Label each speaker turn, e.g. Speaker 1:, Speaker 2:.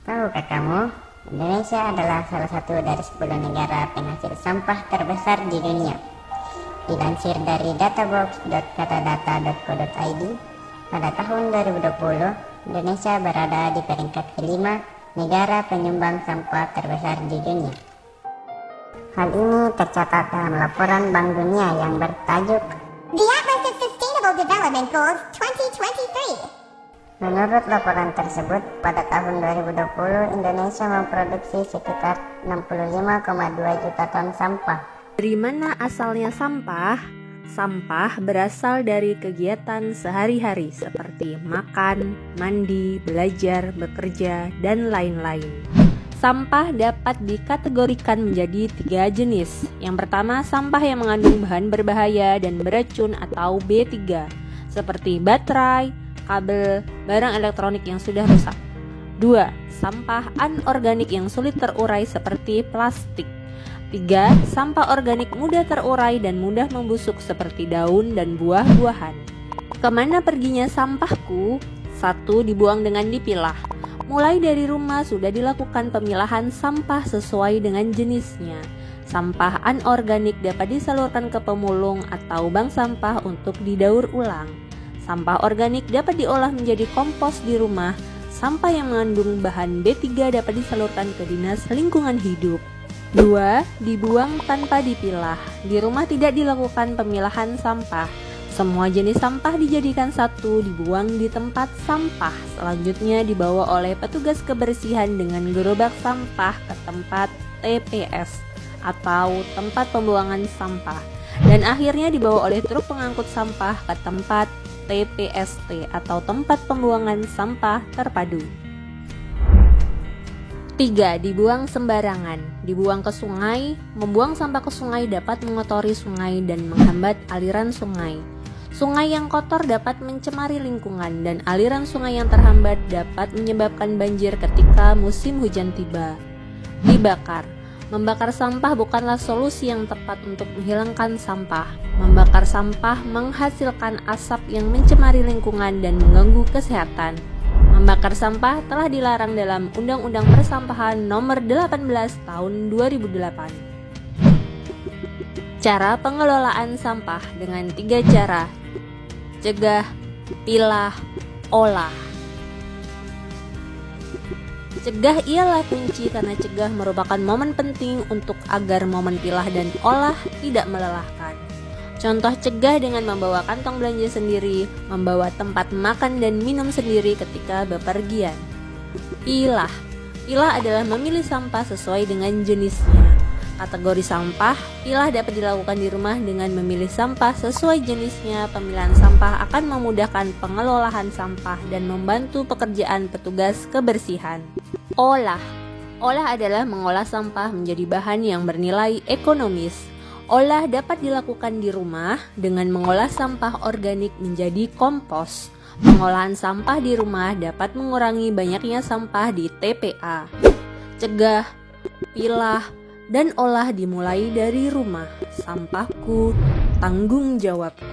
Speaker 1: Tahukah kamu, Indonesia adalah salah satu dari 10 negara penghasil sampah terbesar di dunia. Dilansir dari databox.katadata.co.id, pada tahun 2020, Indonesia berada di peringkat kelima negara penyumbang sampah terbesar di dunia. Hal ini tercatat dalam laporan Bank Dunia yang bertajuk
Speaker 2: The Atlas of Sustainable Development Goals 2023.
Speaker 1: Menurut laporan tersebut, pada tahun 2020 Indonesia memproduksi sekitar 65,2 juta ton sampah.
Speaker 3: Dari mana asalnya sampah? Sampah berasal dari kegiatan sehari-hari seperti makan, mandi, belajar, bekerja, dan lain-lain. Sampah dapat dikategorikan menjadi 3 jenis. Yang pertama, sampah yang mengandung bahan berbahaya dan beracun atau B3, seperti baterai, kabel, barang elektronik yang sudah rusak. 2. Sampah anorganik yang sulit terurai seperti plastik. 3. Sampah organik mudah terurai dan mudah membusuk seperti daun dan buah-buahan. Kemana perginya sampahku? 1. Dibuang dengan dipilah. Mulai dari rumah sudah dilakukan pemilahan sampah sesuai dengan jenisnya. Sampah anorganik dapat disalurkan ke pemulung atau bank sampah untuk didaur ulang. Sampah organik dapat diolah menjadi kompos di rumah. Sampah yang mengandung bahan B3 dapat disalurkan ke Dinas Lingkungan Hidup. 2. Dibuang tanpa dipilah. Di rumah tidak dilakukan pemilahan sampah. Semua jenis sampah dijadikan satu, dibuang di tempat sampah. Selanjutnya dibawa oleh petugas kebersihan dengan gerobak sampah ke tempat TPS atau tempat pembuangan sampah. Dan akhirnya dibawa oleh truk pengangkut sampah ke tempat TPST atau tempat pembuangan sampah terpadu. 3. Dibuang sembarangan. Dibuang ke sungai. Membuang sampah ke sungai dapat mengotori sungai dan menghambat aliran sungai. Sungai yang kotor dapat mencemari lingkungan dan aliran sungai yang terhambat dapat menyebabkan banjir ketika musim hujan tiba. Dibakar. Membakar sampah bukanlah solusi yang tepat untuk menghilangkan sampah. Membakar sampah menghasilkan asap yang mencemari lingkungan dan mengganggu kesehatan. Membakar sampah telah dilarang dalam Undang-Undang Persampahan Nomor 18 Tahun 2008. Cara pengelolaan sampah dengan 3 cara: cegah, pilah, olah. Cegah ialah kunci karena cegah merupakan momen penting untuk agar momen pilah dan olah tidak melelahkan. Contoh cegah dengan membawa kantong belanja sendiri, membawa tempat makan dan minum sendiri ketika bepergian. Pilah. Pilah adalah memilih sampah sesuai dengan jenisnya. Kategori sampah, pilah dapat dilakukan di rumah dengan memilih sampah sesuai jenisnya. Pemilihan sampah akan memudahkan pengelolaan sampah dan membantu pekerjaan petugas kebersihan. Olah. Olah adalah mengolah sampah menjadi bahan yang bernilai ekonomis. Olah dapat dilakukan di rumah dengan mengolah sampah organik menjadi kompos. Pengolahan sampah di rumah dapat mengurangi banyaknya sampah di TPA. Cegah, pilah, dan olah dimulai dari rumah. Sampahku, tanggung jawabku.